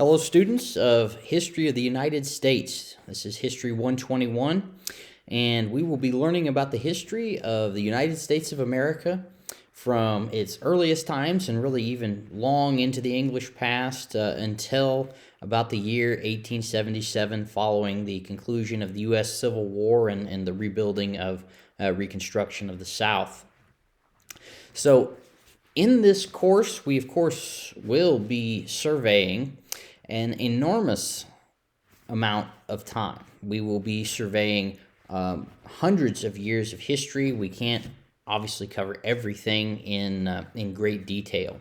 Hello, students of History of the United States. This is History 121, and we will be learning about the history of the United States of America from its earliest times and really even long into the English past until about the year 1877, following the conclusion of the U.S. Civil War and the rebuilding of Reconstruction of the South. So, in this course, we of course will be surveying an enormous amount of time. We will be surveying hundreds of years of history. We can't obviously cover everything in great detail.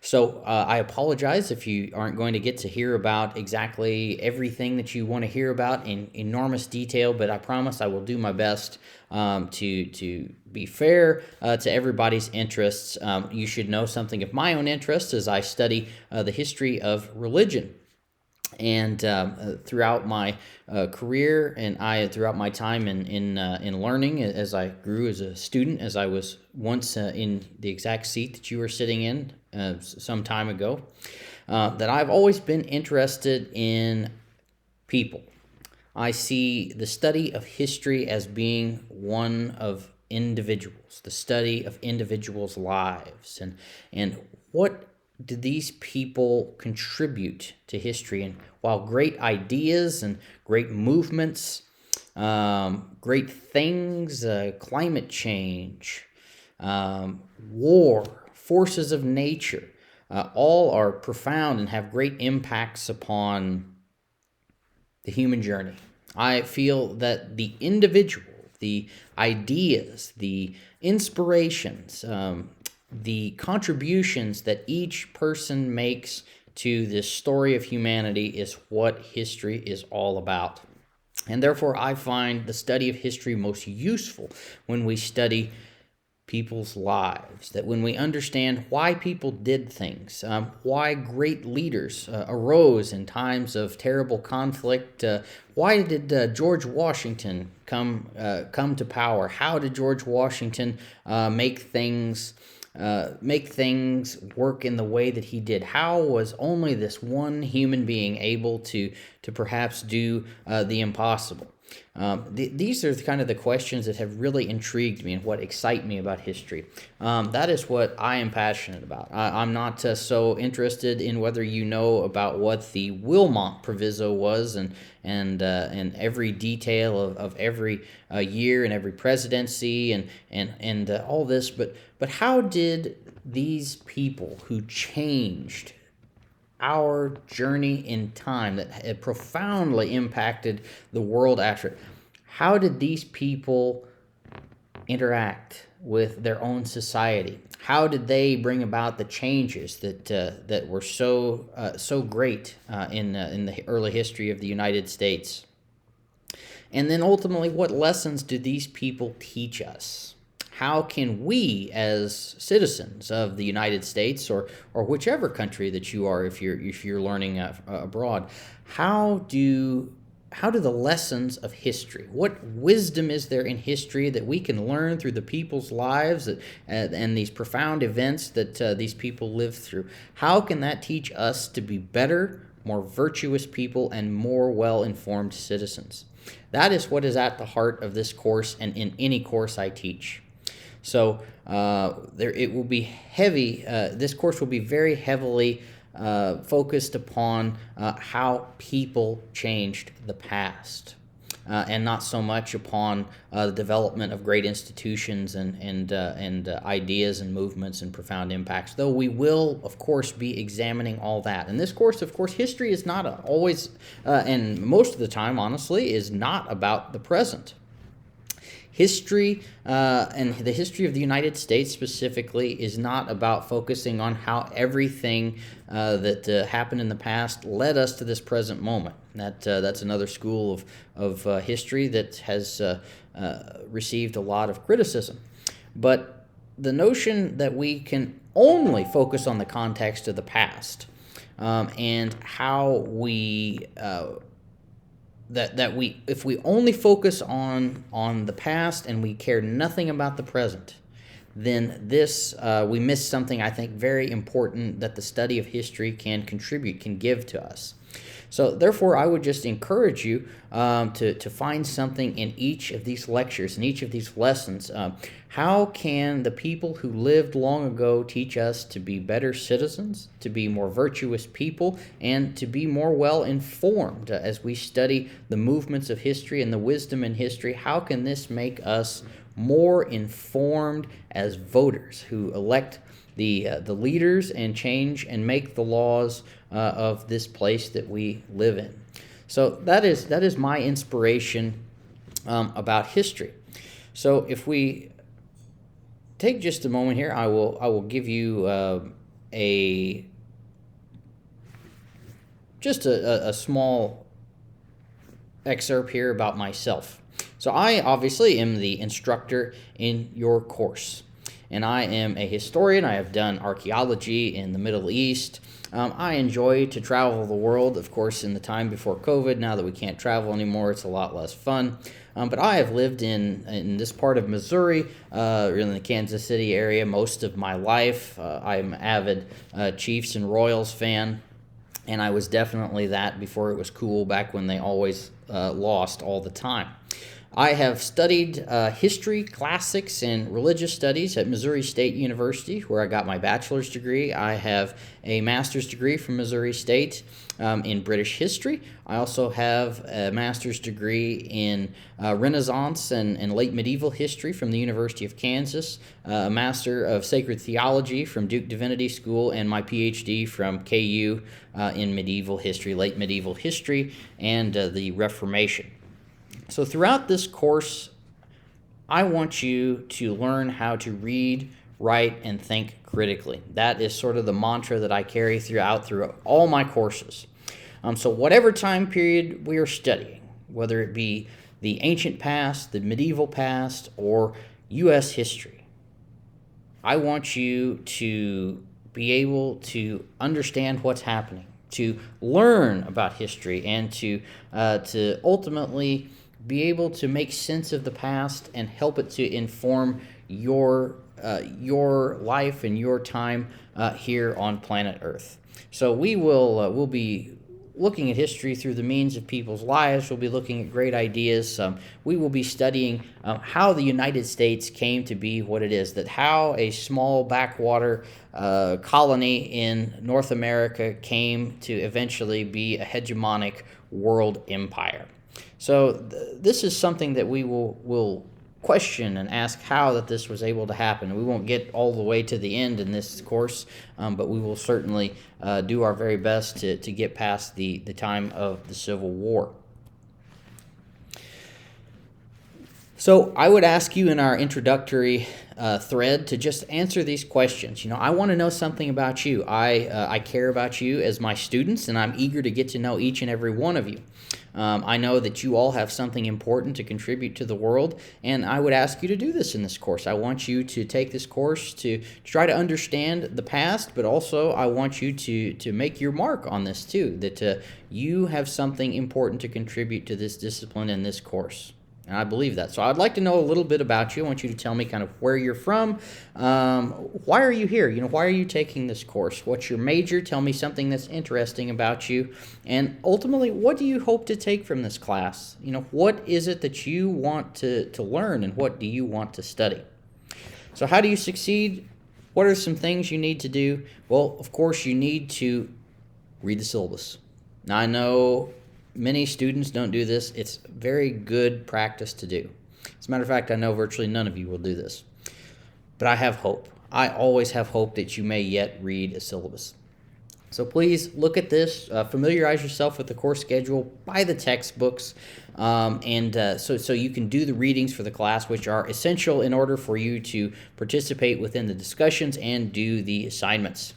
So I apologize if you aren't going to get to hear about exactly everything that you want to hear about in enormous detail, but I promise I will do my best to be fair to everybody's interests. You should know something of my own interest as I study the history of religion. And throughout my career, and throughout my time in learning, as I grew as a student, as I was once in the exact seat that you were sitting in some time ago, that I've always been interested in people. I see the study of history as being one of individuals, the study of individuals' lives, and what do these people contribute to history? And while great ideas and great movements, great things, climate change, war, forces of nature, all are profound and have great impacts upon the human journey, I feel that the individual, the ideas, the inspirations, the contributions that each person makes to this story of humanity is what history is all about. And therefore, I find the study of history most useful when we study people's lives, that when we understand why people did things, why great leaders arose in times of terrible conflict, why did George Washington come to power, how did George Washington make things work in the way that he did? How was only this one human being able to perhaps do the impossible? These are kind of the questions that have really intrigued me and what excite me about history. That is what I am passionate about. I'm not so interested in whether you know about what the Wilmot Proviso was and every detail of every year and every presidency and all this, but how did these people who changed our journey in time, that had profoundly impacted the world after it, how did these people interact with their own society? How did they bring about the changes that were so great in the early history of the United States? And then ultimately, what lessons do these people teach us? How can we, as citizens of the United States or whichever country that you are, if you're learning abroad, how do the lessons of history, what wisdom is there in history that we can learn through the people's lives and these profound events that these people lived through? How can that teach us to be better, more virtuous people and more well-informed citizens? That is what is at the heart of this course and in any course I teach. So it will be heavy. This course will be very heavily focused upon how people changed the past, and not so much upon the development of great institutions and ideas and movements and profound impacts. Though we will, of course, be examining all that. In this course, of course, history is not always, and most of the time, honestly, is not about the present. History, and the history of the United States specifically, is not about focusing on how everything that happened in the past led us to this present moment. That's another school of history that has received a lot of criticism. But the notion that we can only focus on the context of the past and how we if we only focus on the past and we care nothing about the present, then we miss something I think very important that the study of history can contribute, can give to us. So therefore, I would just encourage you to find something in each of these lectures, in each of these lessons. How can the people who lived long ago teach us to be better citizens, to be more virtuous people, and to be more well informed as we study the movements of history and the wisdom in history? How can this make us more informed as voters who elect the leaders and change and make the laws of this place that we live in? So that is my inspiration about history. So if we take just a moment here, I will give you a small excerpt here about myself. So I obviously am the instructor in your course, and I am a historian. I have done archaeology in the Middle East. I enjoy to travel the world, of course, in the time before COVID. Now that we can't travel anymore, it's a lot less fun. But I have lived in this part of Missouri, in the Kansas City area, most of my life. I'm an avid Chiefs and Royals fan, and I was definitely that before it was cool, back when they always lost all the time. I have studied history, classics, and religious studies at Missouri State University, where I got my bachelor's degree. I have a master's degree from Missouri State in British history. I also have a master's degree in Renaissance and late medieval history from the University of Kansas, a master of sacred theology from Duke Divinity School, and my PhD from KU in medieval history, late medieval history, and the Reformation. So throughout this course, I want you to learn how to read, write, and think critically. That is sort of the mantra that I carry through all my courses. So whatever time period we are studying, whether it be the ancient past, the medieval past, or U.S. history, I want you to be able to understand what's happening, to learn about history, and to ultimately be able to make sense of the past and help it to inform your life and your time here on planet Earth. So we'll be looking at history through the means of people's lives. We'll be looking at great ideas. We will be studying how the United States came to be what it is, that how a small backwater colony in North America came to eventually be a hegemonic world empire. So this is something that we will question and ask how that this was able to happen. We won't get all the way to the end in this course, but we will certainly do our very best to get past the time of the Civil War. So I would ask you in our introductory thread to just answer these questions. I want to know something about you. I care about you as my students, and I'm eager to get to know each and every one of you. I know that you all have something important to contribute to the world, and I would ask you to do this in this course. I want you to take this course to try to understand the past, but also I want you to make your mark on this too, that you have something important to contribute to this discipline in this course. And I believe that. So I'd like to know a little bit about you. I want you to tell me kind of where you're from. Why are you here? Why are you taking this course? What's your major? Tell me something that's interesting about you. And ultimately, what do you hope to take from this class? What is it that you want to learn, and what do you want to study? So how do you succeed? What are some things you need to do? Well, of course, you need to read the syllabus. Now, I know many students don't do this. It's very good practice to do. As a matter of fact, I know virtually none of you will do this. But I have hope. I always have hope that you may yet read a syllabus. So please look at this, familiarize yourself with the course schedule, buy the textbooks, and so you can do the readings for the class, which are essential in order for you to participate within the discussions and do the assignments.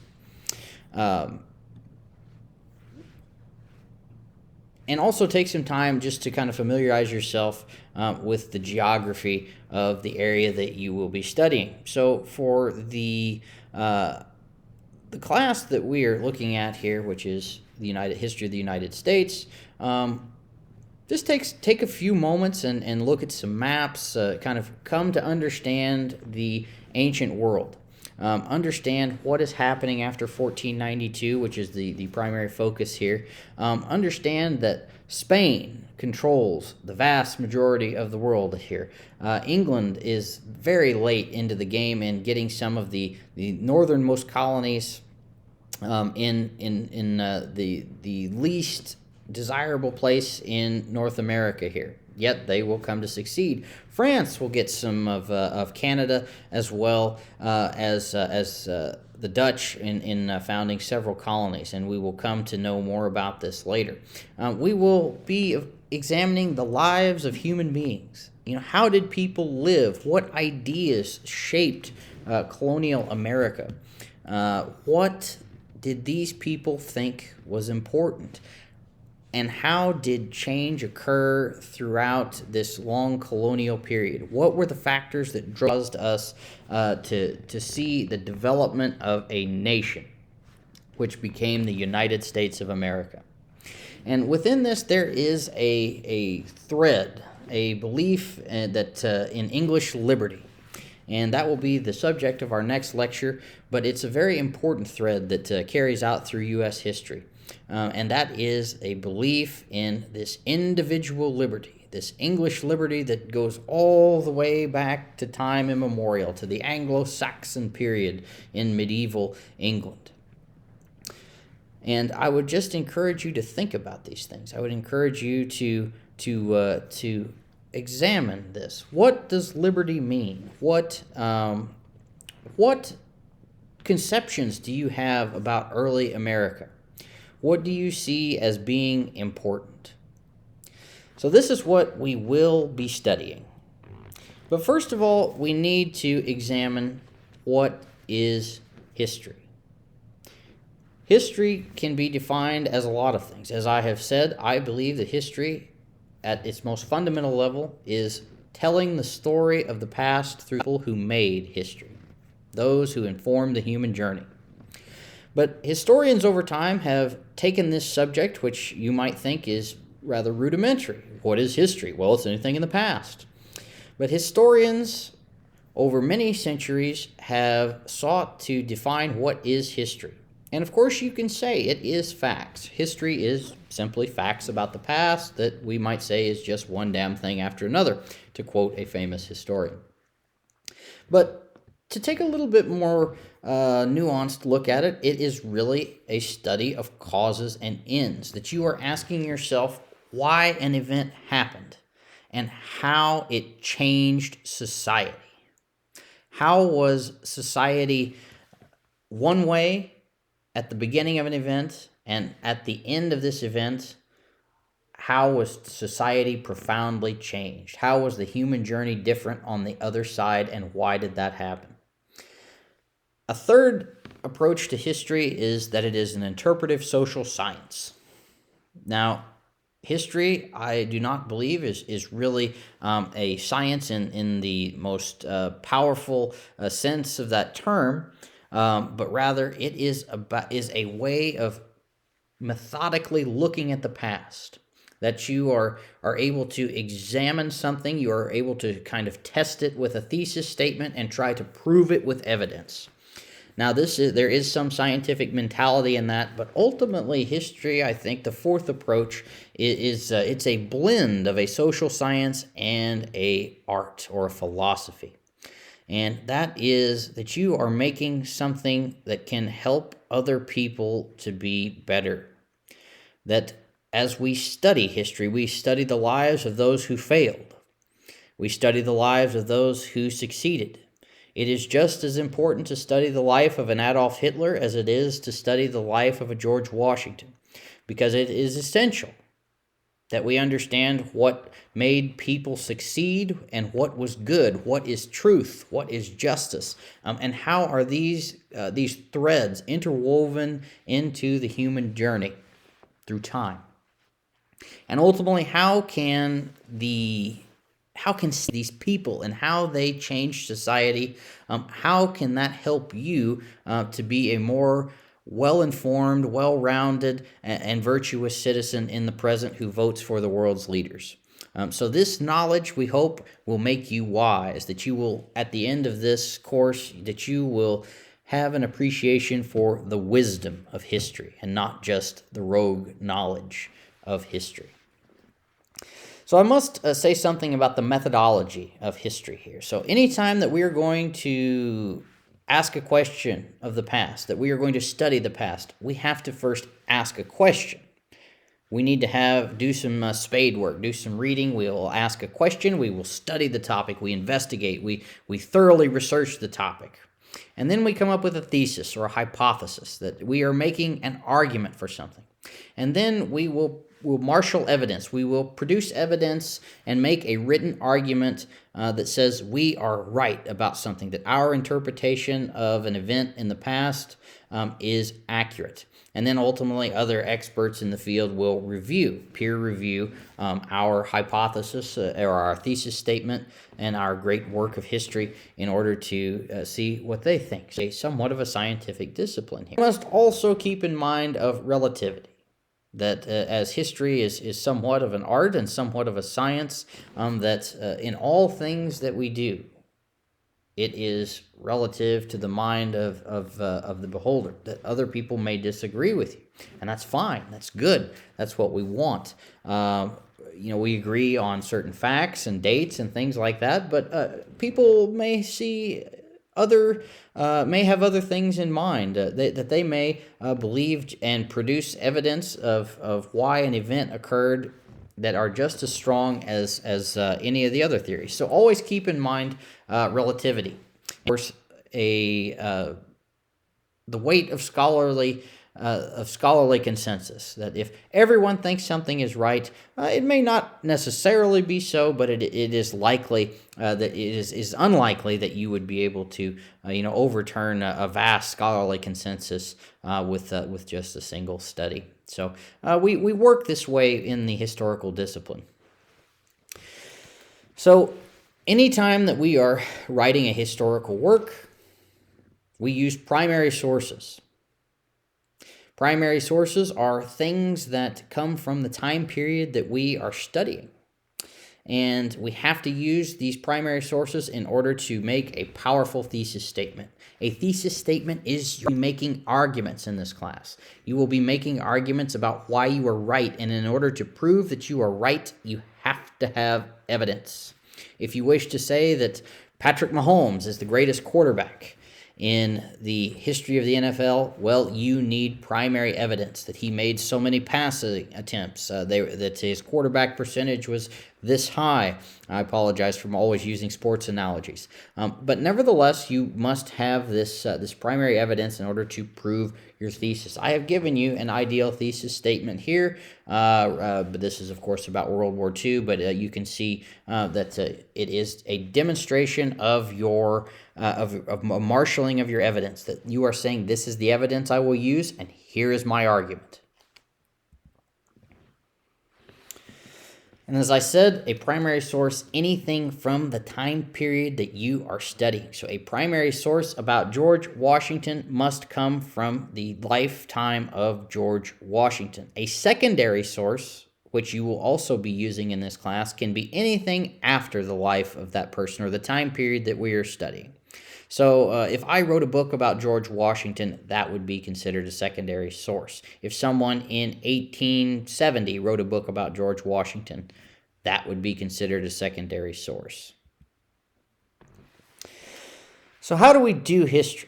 And also take some time just to kind of familiarize yourself with the geography of the area that you will be studying. So for the class that we are looking at here, which is the history of the United States, just take a few moments and look at some maps, kind of come to understand the ancient world. Understand what is happening after 1492, which is the primary focus here. Understand that Spain controls the vast majority of the world here. England is very late into the game in getting some of the northernmost colonies in the least desirable place in North America here. Yet they will come to succeed. France will get some of Canada, as well as the Dutch in founding several colonies, and we will come to know more about this later. We will be examining the lives of human beings. How did people live? What ideas shaped colonial America? What did these people think was important? And how did change occur throughout this long colonial period? What were the factors that drove us to see the development of a nation, which became the United States of America? And within this, there is a thread, a belief that in English liberty. And that will be the subject of our next lecture, but it's a very important thread that carries out through U.S. history. And that is a belief in this individual liberty, this English liberty that goes all the way back to time immemorial, to the Anglo-Saxon period in medieval England. And I would just encourage you to think about these things. I would encourage you to examine this. What does liberty mean? What conceptions do you have about early America? What do you see as being important? So this is what we will be studying. But first of all, we need to examine what is history. History can be defined as a lot of things. As I have said, I believe that history, at its most fundamental level, is telling the story of the past through people who made history, those who informed the human journey. But historians over time have taken this subject, which you might think is rather rudimentary. What is history? Well, it's anything in the past. But historians over many centuries have sought to define what is history. And of course, you can say it is facts. History is simply facts about the past that we might say is just one damn thing after another, to quote a famous historian. But to take a little bit more nuanced look at it, it is really a study of causes and ends, that you are asking yourself why an event happened and how it changed society. How was society one way at the beginning of an event, and at the end of this event, how was society profoundly changed? How was the human journey different on the other side, and why did that happen? A third approach to history is that it is an interpretive social science. Now, history, I do not believe, is really a science in the most powerful sense of that term, but rather it is a way of methodically looking at the past. That you are able to examine something, you are able to kind of test it with a thesis statement and try to prove it with evidence. Now, there is some scientific mentality in that, but ultimately history, I think the fourth approach is it's a blend of a social science and a art or a philosophy. And that is that you are making something that can help other people to be better. That as we study history, we study the lives of those who failed. We study the lives of those who succeeded. It is just as important to study the life of an Adolf Hitler as it is to study the life of a George Washington, because it is essential that we understand what made people succeed and what was good, what is truth, what is justice, and how are these threads interwoven into the human journey through time. And ultimately, how can these people and how they change society, how can that help you to be a more well-informed, well-rounded, and virtuous citizen in the present who votes for the world's leaders. So this knowledge, we hope, will make you wise, that you will, at the end of this course, that you will have an appreciation for the wisdom of history and not just the rogue knowledge of history. So I must say something about the methodology of history here. So anytime that we are going to ask a question of the past, that we are going to study the past, we have to first ask a question. We need to do some spade work, do some reading. We will ask a question. We will study the topic. We investigate. We thoroughly research the topic. And then we come up with a thesis or a hypothesis that we are making an argument for something. And then we'll marshal evidence. We will produce evidence and make a written argument that says we are right about something, that our interpretation of an event in the past is accurate. And then ultimately other experts in the field will peer review our hypothesis or our thesis statement and our great work of history in order to see what they think. So somewhat of a scientific discipline here. We must also keep in mind of relativity, that as history is somewhat of an art and somewhat of a science, that in all things that we do, it is relative to the mind of the beholder, that other people may disagree with you. And that's fine. That's good. That's what we want. We agree on certain facts and dates and things like that, but people may see may have other things in mind that they may believe and produce evidence of why an event occurred that are just as strong as any of the other theories. So always keep in mind relativity. Of course, the weight of scholarly consensus, that if everyone thinks something is right, it may not necessarily be so, but it is likely that it is unlikely that you would be able to overturn a vast scholarly consensus with just a single study. So we work this way in the historical discipline. So anytime that we are writing a historical work, we use primary sources. Primary sources are things that come from the time period that we are studying. And we have to use these primary sources in order to make a powerful thesis statement. A thesis statement is you making arguments in this class. You will be making arguments about why you are right, and in order to prove that you are right, you have to have evidence. If you wish to say that Patrick Mahomes is the greatest quarterback in the history of the NFL, well, you need primary evidence that he made so many passing attempts, that his quarterback percentage was this high. I apologize for always using sports analogies. But nevertheless, you must have this primary evidence in order to prove your thesis. I have given you an ideal thesis statement here, but this is, of course, about World War II, but you can see that it is a demonstration of your of marshaling of your evidence, that you are saying this is the evidence I will use, and here is my argument. And as I said, a primary source, anything from the time period that you are studying. So a primary source about George Washington must come from the lifetime of George Washington. A secondary source, which you will also be using in this class, can be anything after the life of that person or the time period that we are studying. So if I wrote a book about George Washington, that would be considered a secondary source. If someone in 1870 wrote a book about George Washington, that would be considered a secondary source. So how do we do history?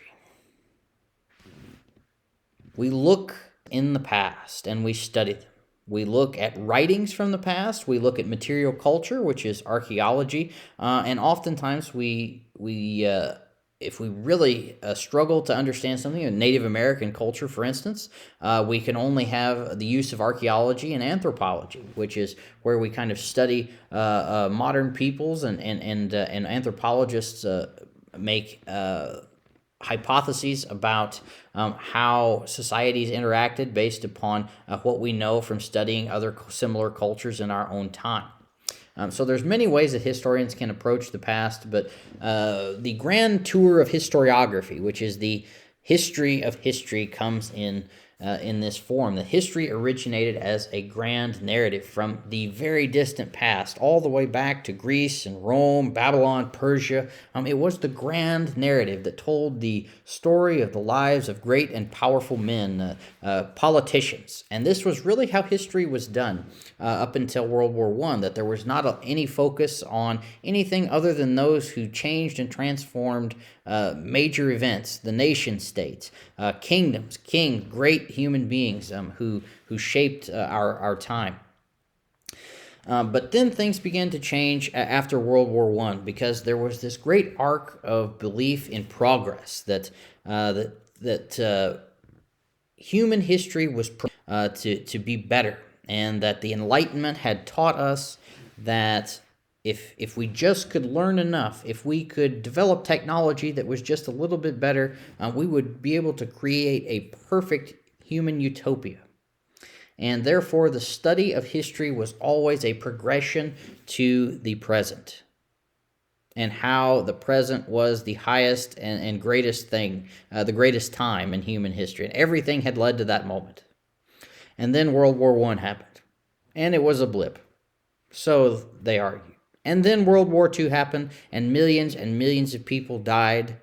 We look in the past and we study them. We look at writings from the past. We look at material culture, which is archaeology, and oftentimes if we really struggle to understand something, in Native American culture, for instance, we can only have the use of archaeology and anthropology, which is where we kind of study modern peoples, and anthropologists make hypotheses about how societies interacted based upon what we know from studying other similar cultures in our own time. So there's many ways that historians can approach the past, but the grand tour of historiography, which is the history of history comes in this form. The history originated as a grand narrative from the very distant past, all the way back to Greece and Rome, Babylon, Persia. It was the grand narrative that told the story of the lives of great and powerful men, politicians. And this was really how history was done up until World War I, that there was not any focus on anything other than those who changed and transformed major events, the nation states, kingdoms, kings, great human beings who shaped our time. But then things began to change after World War I, because there was this great arc of belief in progress that human history was to be better, and that the Enlightenment had taught us that if we just could learn enough, if we could develop technology that was just a little bit better, we would be able to create a perfect human utopia. And therefore, the study of history was always a progression to the present, and how the present was the highest and greatest thing, the greatest time in human history. And everything had led to that moment. And then World War I happened, and it was a blip. So they argue. And then World War II happened, and millions of people died,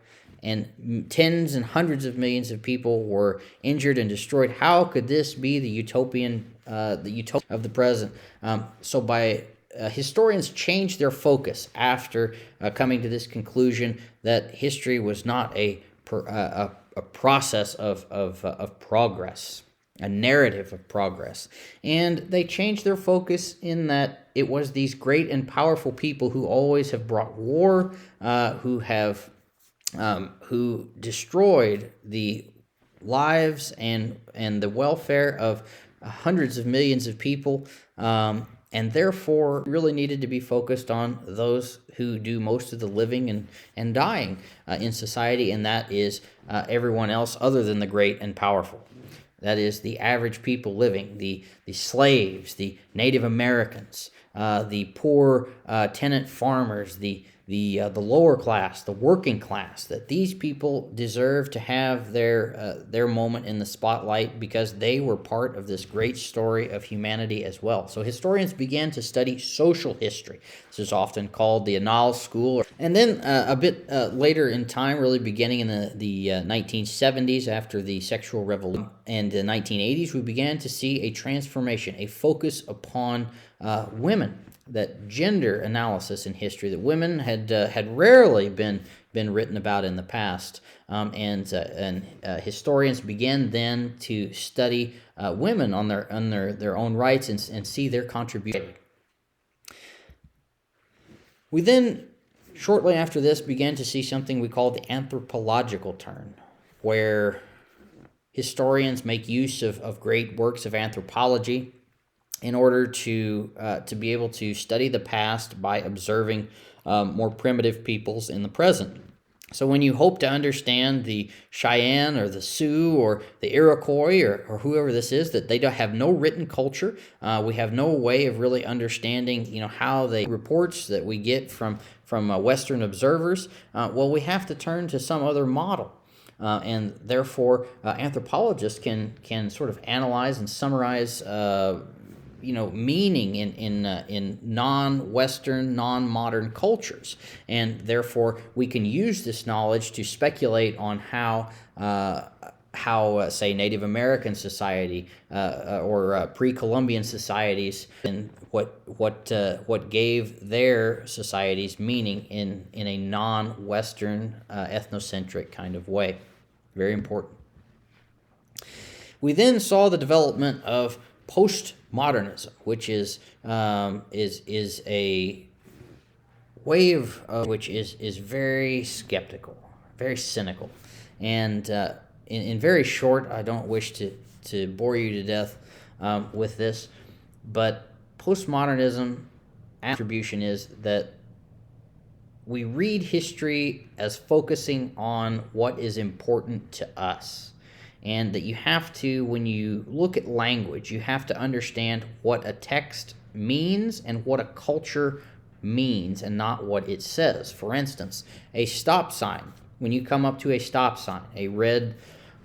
and tens and hundreds of millions of people were injured and destroyed. How could this be the utopia of the present? Historians changed their focus after coming to this conclusion that history was not a process of progress, a narrative of progress. And they changed their focus in that it was these great and powerful people who always have brought war, who destroyed the lives and the welfare of hundreds of millions of people, and therefore really needed to be focused on those who do most of the living and dying in society, and that is everyone else other than the great and powerful. That is the average people living, the slaves, the Native Americans, the poor tenant farmers, the lower class, the working class, that these people deserve to have their moment in the spotlight, because they were part of this great story of humanity as well. So historians began to study social history. This is often called the Annals School. And then a bit later in time, really beginning in the 1970s, after the sexual revolution, and the 1980s, we began to see a transformation, a focus upon women, that gender analysis in history, that women had rarely been written about in the past, and historians began then to study women on their own rights and see their contribution. We then, shortly after this, began to see something we call the anthropological turn, where historians make use of great works of anthropology in order to be able to study the past by observing more primitive peoples in the present. So when you hope to understand the Cheyenne or the Sioux or the Iroquois or whoever this is, that they don't have no written culture, we have no way of really understanding, how the reports that we get from Western observers, well, we have to turn to some other model. And therefore, anthropologists can sort of analyze and summarize meaning in non-Western, non-modern cultures, and therefore we can use this knowledge to speculate on how say Native American society or pre-Columbian societies, and what gave their societies meaning in a non-Western ethnocentric kind of way. Very important. We then saw the development of postmodernism, which is a wave of which is very skeptical, very cynical, and in very short, I don't wish to bore you to death with this, but postmodernism attribution is that we read history as focusing on what is important to us. And that you have to, when you look at language, you have to understand what a text means and what a culture means, and not what it says. For instance, a stop sign when you come up to a stop sign, a red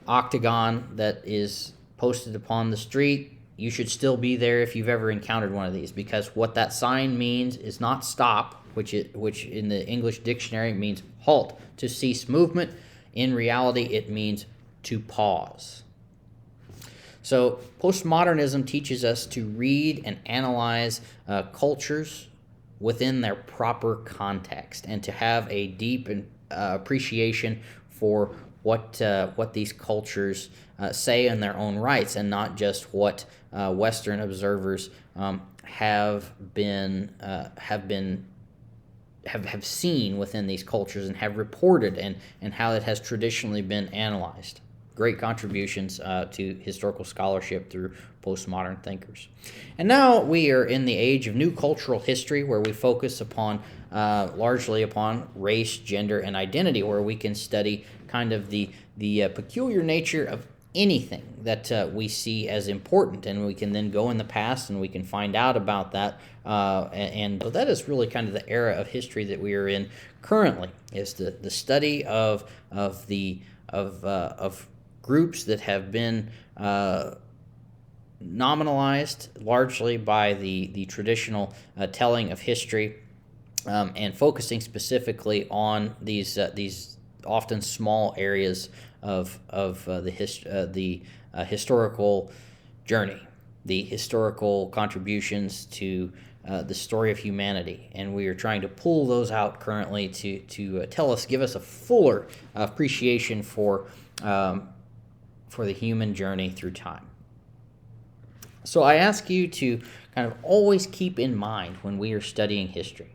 octagon that is posted upon the street, you should still be there if you've ever encountered one of these, because what that sign means is not stop, which in the English dictionary means halt, to cease movement. In reality, it means to pause. So postmodernism teaches us to read and analyze cultures within their proper context, and to have a deep appreciation for what these cultures say in their own rights, and not just what Western observers have seen within these cultures and have reported, and how it has traditionally been analyzed. Great contributions to historical scholarship through postmodern thinkers. And now we are in the age of new cultural history, where we focus upon largely upon race, gender, and identity, where we can study kind of the peculiar nature of anything that we see as important, and we can then go in the past and we can find out about that. And so that is really kind of the era of history that we are in currently, is the study of groups that have been nominalized largely by the traditional telling of history, and focusing specifically on these often small areas of the historical journey, the historical contributions to the story of humanity, and we are trying to pull those out currently to give us a fuller appreciation for the human journey through time. So I ask you to kind of always keep in mind when we are studying history,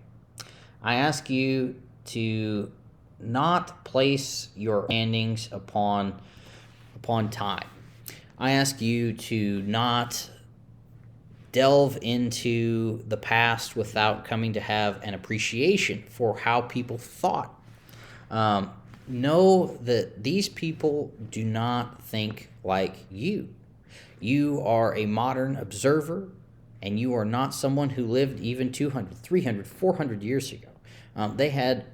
I ask you to not place your understandings upon time. I ask you to not delve into the past without coming to have an appreciation for how people thought. Know that these people do not think like you. You are a modern observer, and you are not someone who lived even 200, 300, 400 years ago. They had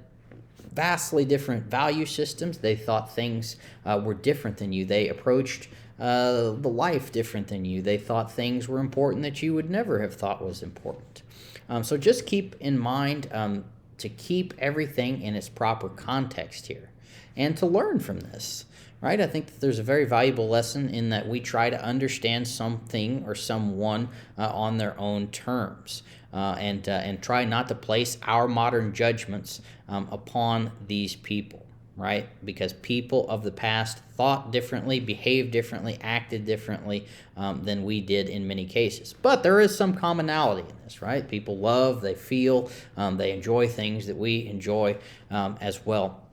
vastly different value systems. They thought things were different than you. They approached the life different than you. They thought things were important that you would never have thought was important. So just keep in mind to keep everything in its proper context here, and to learn from this. Right? I think that there's a very valuable lesson in that we try to understand something or someone on their own terms, and try not to place our modern judgments upon these people, right? Because people of the past thought differently, behaved differently, acted differently than we did in many cases. But there is some commonality in this, right? People love, they feel, they enjoy things that we enjoy as well.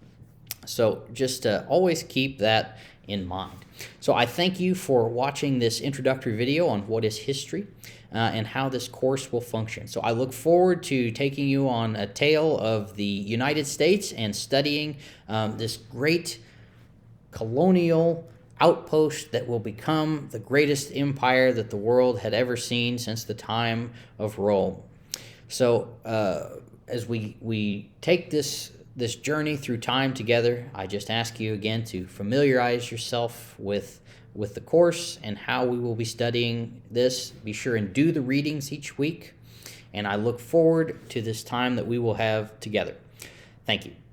So just always keep that in mind. So I thank you for watching this introductory video on what is history and how this course will function. So I look forward to taking you on a tale of the United States and studying this great colonial outpost that will become the greatest empire that the world had ever seen since the time of Rome. So as we take this journey through time together, I just ask you again to familiarize yourself with the course and how we will be studying this. Be sure and do the readings each week, and I look forward to this time that we will have together. Thank you.